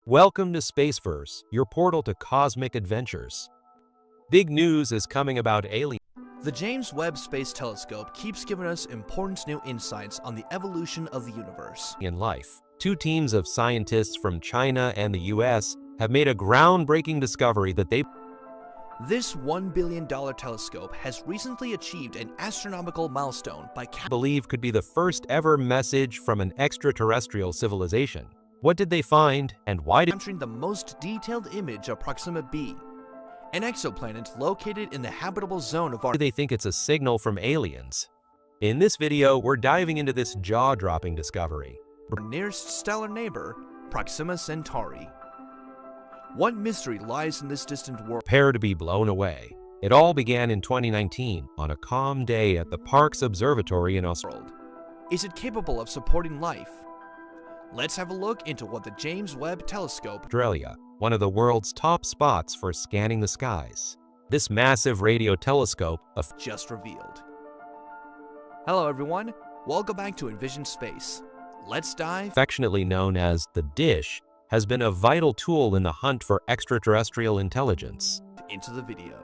Welcome to Spaceverse, your portal to cosmic adventures. Big news is coming about aliens. The James Webb Space Telescope keeps giving us important new insights on the evolution of the universe. In life, two teams of scientists from China and the US have made a groundbreaking discovery that they This $1 billion telescope has recently achieved an astronomical milestone by believe could be the first ever message from an extraterrestrial civilization. What did they find, and why did capturing the most detailed image of Proxima b, an exoplanet located in the habitable zone of our they think it's a signal from aliens? In this video, we're diving into this jaw-dropping discovery. nearest stellar neighbor, Proxima Centauri. What mystery lies in this distant world? Prepare to be blown away. It all began in 2019 on a calm day at the Parkes Observatory in Australia. Is it capable of supporting life? Let's have a look into what the James Webb Telescope, One of the world's top spots for scanning the skies. This massive radio telescope just revealed. Hello everyone, welcome back to Envision Space. Let's dive affectionately known as the Dish, has been a vital tool in the hunt for extraterrestrial intelligence. Into the video.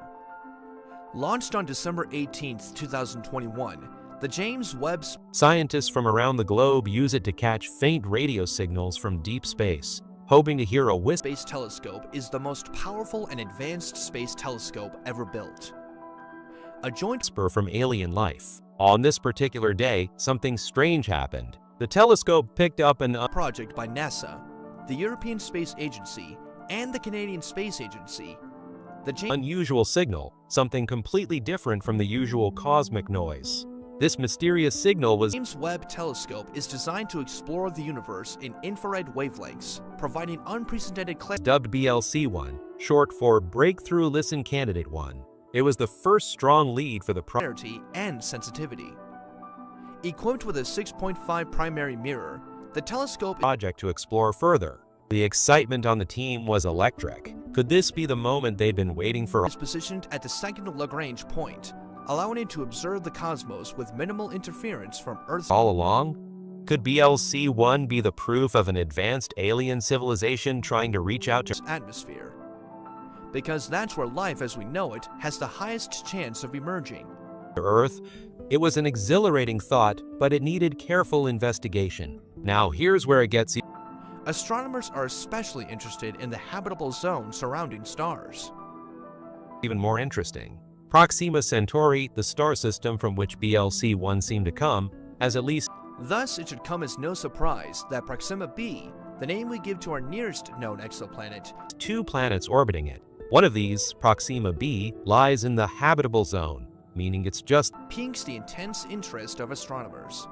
Launched on December 18, 2021, the James Webb Scientists from around the globe use it to catch faint radio signals from deep space, hoping to hear a whisper. Space Telescope is the most powerful and advanced space telescope ever built. A joint whisper from alien life. On this particular day, something strange happened. The telescope picked up an project by NASA, the European Space Agency, and the Canadian Space Agency. The unusual signal, something completely different from the usual cosmic noise. This mysterious signal was James Webb Telescope is designed to explore the universe in infrared wavelengths, providing unprecedented clarity. Dubbed BLC-1, short for Breakthrough Listen Candidate 1. It was the first strong lead for the clarity and sensitivity. Equipped with a 6.5 primary mirror, the telescope project to explore further. The excitement on the team was electric. Could this be the moment they'd been waiting for? Is positioned at the second Lagrange point, allowing it to observe the cosmos with minimal interference from Earth's all along? Could BLC-1 be the proof of an advanced alien civilization trying to reach out to atmosphere? Because that's where life as we know it has the highest chance of emerging. Earth? It was an exhilarating thought, but it needed careful investigation. Now here's where it gets astronomers are especially interested in the habitable zone surrounding stars. Even more interesting. Proxima Centauri, the star system from which BLC-1 seemed to come, has at least. Thus, it should come as no surprise that Proxima b, the name we give to our nearest known exoplanet, two planets orbiting it. One of these, Proxima b, lies in the habitable zone, meaning it's just piques the intense interest of astronomers.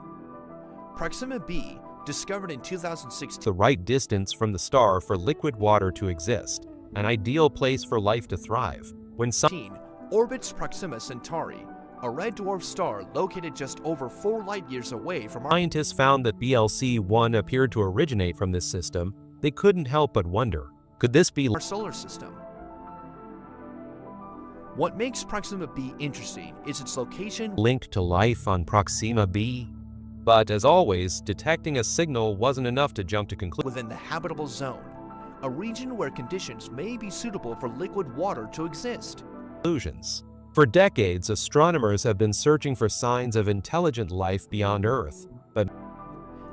Proxima b, discovered in 2016, the right distance from the star for liquid water to exist, an ideal place for life to thrive. When orbits Proxima Centauri, a red dwarf star located just over 4 light-years away from our scientists found that BLC-1 appeared to originate from this system. They couldn't help but wonder, could this be our solar system? What makes Proxima b interesting is its location linked to life on Proxima b. But as always, detecting a signal wasn't enough to jump to conclusion. Within the habitable zone, a region where conditions may be suitable for liquid water to exist. For decades, astronomers have been searching for signs of intelligent life beyond Earth, but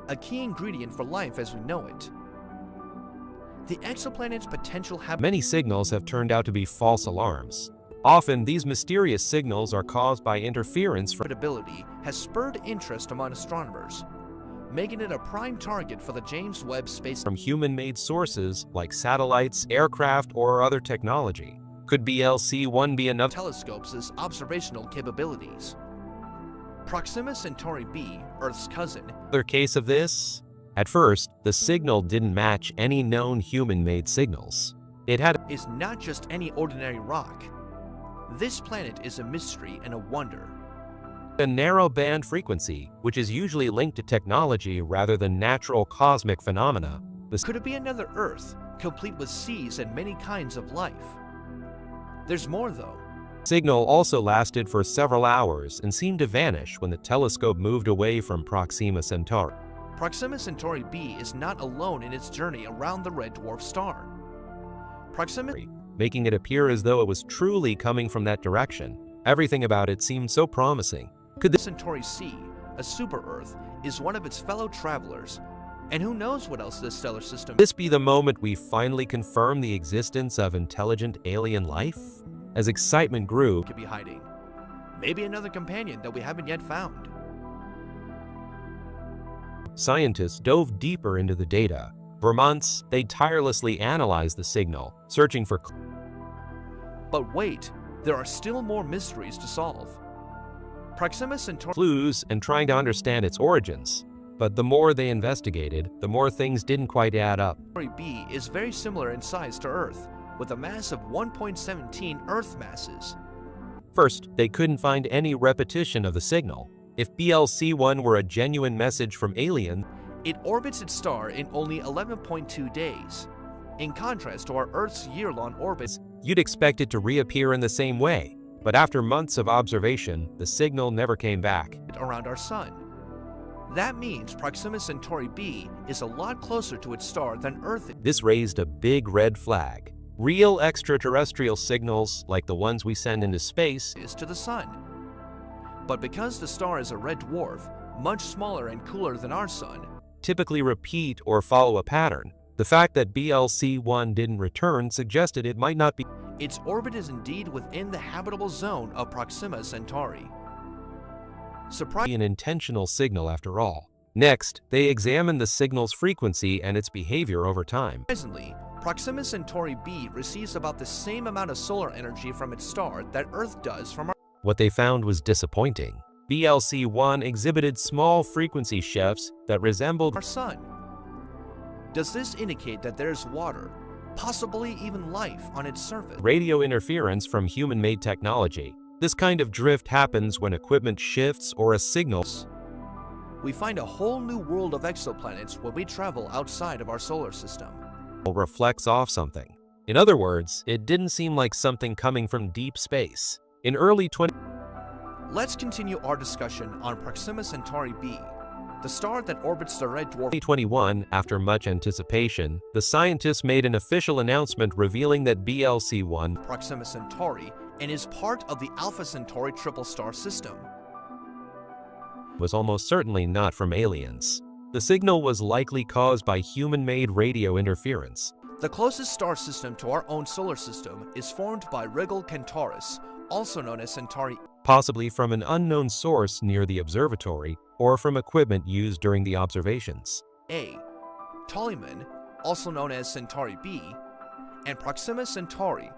a key ingredient for life as we know it. The exoplanet's potential many signals have turned out to be false alarms. Often, these mysterious signals are caused by interference from habitability has spurred interest among astronomers, making it a prime target for the James Webb Space from human-made sources like satellites, aircraft, or other technology. Could BLC-1 be enough telescopes' observational capabilities? Proxima Centauri b, Earth's cousin, another case of this? At first, the signal didn't match any known human-made signals. It is not just any ordinary rock. This planet is a mystery and a wonder. A narrow band frequency, which is usually linked to technology rather than natural cosmic phenomena. Could it be another Earth, complete with seas and many kinds of life? There's more though. Signal also lasted for several hours and seemed to vanish when the telescope moved away from Proxima Centauri. Proxima Centauri b is not alone in its journey around the red dwarf star. Proxima, making it appear as though it was truly coming from that direction. Everything about it seemed so promising. Could this Centauri c, a super-Earth, is one of its fellow travelers, and who knows what else this stellar system be the moment we finally confirm the existence of intelligent alien life? As excitement grew, could be hiding. Maybe another companion that we haven't yet found. scientists dove deeper into the data. For months, they tirelessly analyzed the signal, searching for But wait, there are still more mysteries to solve. Proxima Centauri clues and trying to understand its origins. But the more they investigated, the more things didn't quite add up. b is very similar in size to Earth, with a mass of 1.17 Earth masses. First, they couldn't find any repetition of the signal. If BLC-1 were a genuine message from aliens, it orbits its star in only 11.2 days. In contrast to our Earth's year-long orbit, you'd expect it to reappear in the same way. But after months of observation, the signal never came back. Around our Sun. That means Proxima Centauri b is a lot closer to its star than Earth is. This raised a big red flag. Real extraterrestrial signals, like the ones we send into space, is to the Sun. But because the star is a red dwarf, much smaller and cooler than our Sun, typically repeat or follow a pattern. The fact that BLC-1 didn't return suggested it might not be. Its orbit is indeed within the habitable zone of Proxima Centauri. An intentional signal after all. Next, they examined the signal's frequency and its behavior over time. Presently, Proxima Centauri b receives about the same amount of solar energy from its star that Earth does from our. What they found was disappointing. BLC-1 exhibited small frequency shifts that resembled our Sun. Does this indicate that there's water, possibly even life, on its surface? Radio interference from human-made technology. This kind of drift happens when equipment shifts or a signal. We find a whole new world of exoplanets when we travel outside of our solar system. Reflects off something. In other words, it didn't seem like something coming from deep space. In early 20. Let's continue our discussion on Proxima Centauri b, the star that orbits the red dwarf. 2021, after much anticipation, the scientists made an official announcement revealing that BLC-1 Proxima Centauri and is part of the Alpha Centauri triple star system. Was almost certainly not from aliens. The signal was likely caused by human-made radio interference. The closest star system to our own solar system is formed by Rigil Kentaurus, also known as Centauri, possibly from an unknown source near the observatory or from equipment used during the observations. A. Ptolemy, also known as Centauri b, and Proxima Centauri.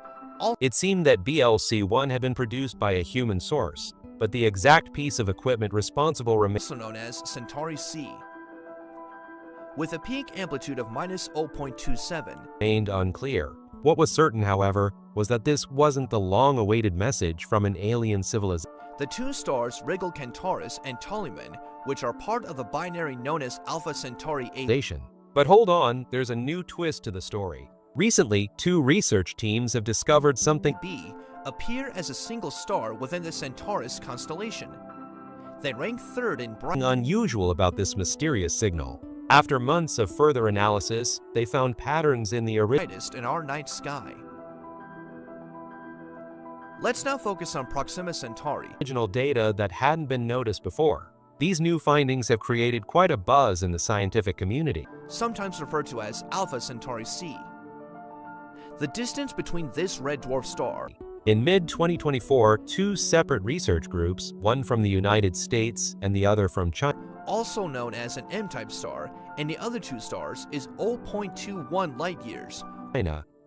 It seemed that BLC-1 had been produced by a human source, but the exact piece of equipment responsible remains also known as Centauri c, with a peak amplitude of minus 0.27, remained unclear. What was certain, however, was that this wasn't the long-awaited message from an alien civilization. The two stars Rigil Kentaurus and Ptolemy, which are part of the binary known as Alpha Centauri A. But hold on, there's a new twist to the story. Recently, two research teams have discovered something B appear as a single star within the Centaurus constellation. They rank third in unusual about this mysterious signal. After months of further analysis, they found patterns in the brightest in our night sky. Let's now focus on Proxima Centauri. Original data that hadn't been noticed before. These new findings have created quite a buzz in the scientific community. Sometimes referred to as Alpha Centauri c. The distance between this red dwarf star. In mid-2024, two separate research groups, one from the United States and the other from China, also known as an M-type star, and the other two stars is 0.21 light-years,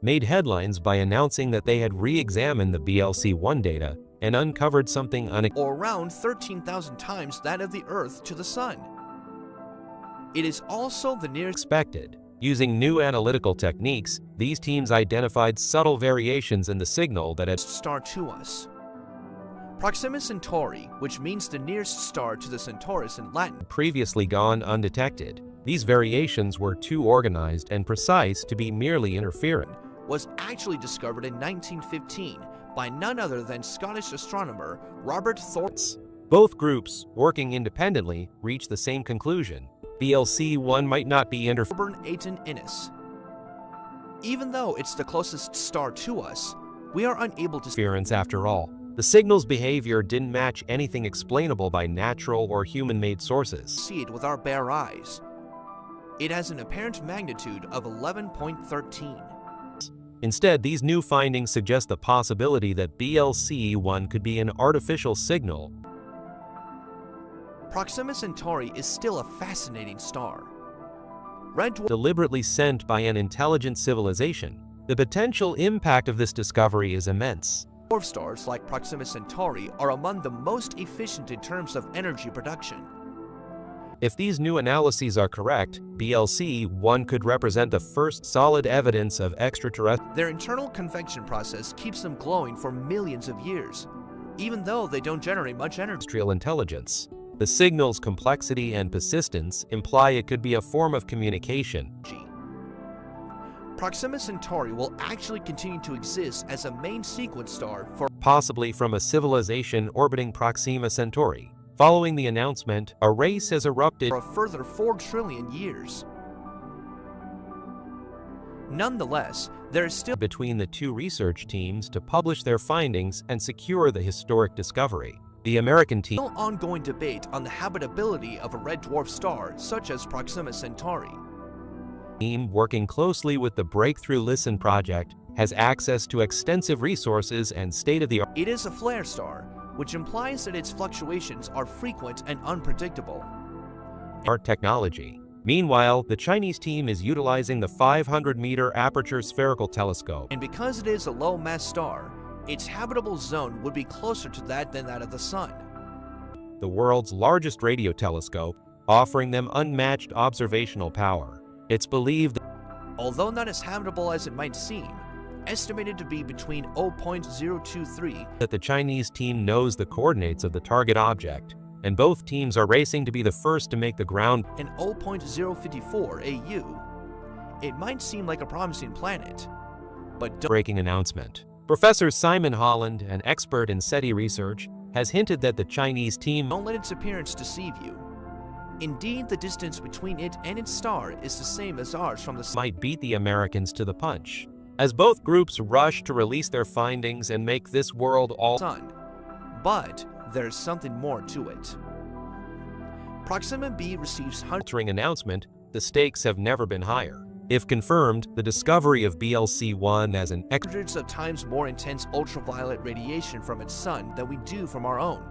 made headlines by announcing that they had re-examined the BLC-1 data and uncovered something or around 13,000 times that of the Earth to the Sun. It is also the nearest expected. Using new analytical techniques, these teams identified subtle variations in the signal that had star to us. Proxima Centauri, which means the nearest star to the Centaurus in Latin, previously gone undetected. These variations were too organized and precise to be merely interferent. Was actually discovered in 1915 by none other than Scottish astronomer Robert Thornton. Both groups, working independently, reached the same conclusion. BLC-1 might not be Urban Aten Innis. Even though it's the closest star to us, we are unable to interference after all. The signal's behavior didn't match anything explainable by natural or human-made sources. see it with our bare eyes. It has an apparent magnitude of 11.13. Instead, these new findings suggest the possibility that BLC-1 could be an artificial signal. Proxima Centauri is still a fascinating star. Red dwarf Deliberately sent by an intelligent civilization. The potential impact of this discovery is immense. stars like Proxima Centauri are among the most efficient in terms of energy production. If these new analyses are correct, BLC-1 could represent the first solid evidence of extraterrestrial Their internal convection process keeps them glowing for millions of years, even though they don't generate much energy. intelligence. The signal's complexity and persistence imply it could be a form of communication. Proxima Centauri will actually continue to exist as a main sequence star for Possibly from a civilization orbiting Proxima Centauri. Following the announcement, a race has erupted a further 4 trillion years. Nonetheless, there is still between the two research teams to publish their findings and secure the historic discovery. The American team ongoing debate on the habitability of a red dwarf star such as Proxima Centauri. working closely with the Breakthrough Listen project has access to extensive resources and state-of-the-art It is a flare star, which implies that its fluctuations are frequent and unpredictable. technology. Meanwhile, the Chinese team is utilizing the 500-meter aperture spherical telescope. And because it is a low-mass star, its habitable zone would be closer to that than that of the Sun. The world's largest radio telescope, offering them unmatched observational power. It's believed Although not as habitable as it might seem, estimated to be between 0.023 that the Chinese team knows the coordinates of the target object, and both teams are racing to be the first to make the ground and 0.054 AU. It might seem like a promising planet, but don't breaking announcement. Professor Simon Holland, an expert in SETI research, has hinted that the Chinese team let its appearance deceive you. Indeed, the distance between it and its star is the same as ours from the Sun. might beat the Americans to the punch, as both groups rush to release their findings and make this world all But there's something more to it. Proxima B receives altering announcement. The stakes have never been higher. If confirmed, the discovery of BLC-1 as an hundreds of times more intense ultraviolet radiation from its sun than we do from our own.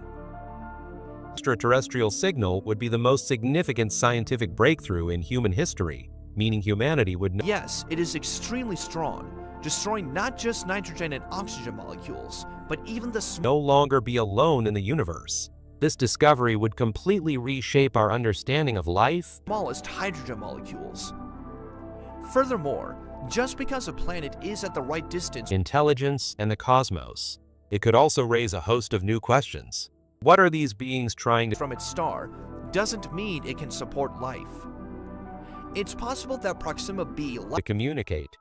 extraterrestrial signal would be the most significant scientific breakthrough in human history, meaning humanity would Yes, it is extremely strong, destroying not just nitrogen and oxygen molecules, but even the no longer be alone in the universe. This discovery would completely reshape our understanding of life, smallest hydrogen molecules. Furthermore, just because a planet is at the right distance, intelligence, and the cosmos, it could also raise a host of new questions. What are these beings trying to from its star doesn't mean it can support life. It's possible that Proxima B communicate?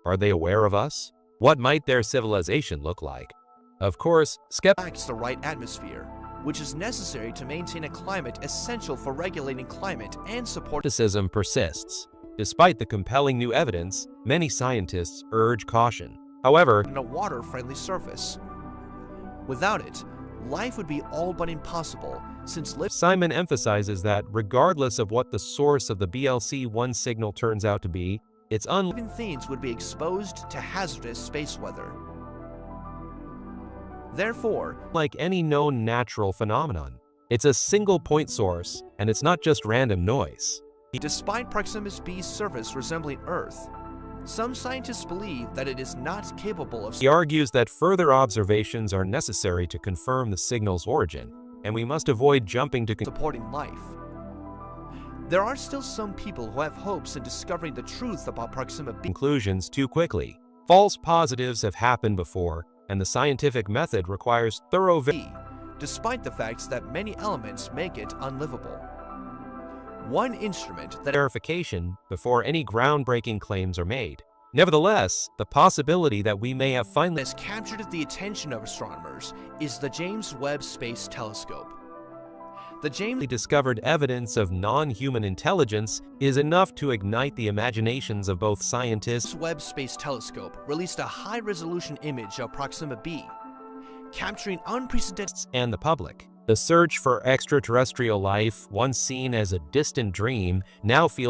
Are they aware of us? What might their civilization look like? Of course, lacks the right atmosphere, which is necessary to maintain a climate essential for regulating climate and support. skepticism persists. Despite the compelling new evidence, many scientists urge caution. However, on a water-friendly surface. Without it, life would be all but impossible, since Simon emphasizes that regardless of what the source of the BLC-1 signal turns out to be, it's living things would be exposed to hazardous space weather. Therefore, like any known natural phenomenon, it's a single point source, and it's not just random noise. Despite Proxima B's surface resembling Earth, some scientists believe that it is not capable of. He argues that further observations are necessary to confirm the signal's origin, and we must avoid jumping to supporting life. There are still some people who have hopes in discovering the truth about Proxima B. conclusions too quickly. False positives have happened before, and the scientific method requires thorough despite the fact that many elements make it unlivable. One instrument that verification before any groundbreaking claims are made. Nevertheless, the possibility that we may have finally has captured the attention of astronomers is the James Webb Space Telescope. The James discovered evidence of non-human intelligence is enough to ignite the imaginations of both scientists. Webb Space Telescope released a high-resolution image of Proxima b, capturing unprecedented and the public. The search for extraterrestrial life, once seen as a distant dream, now feels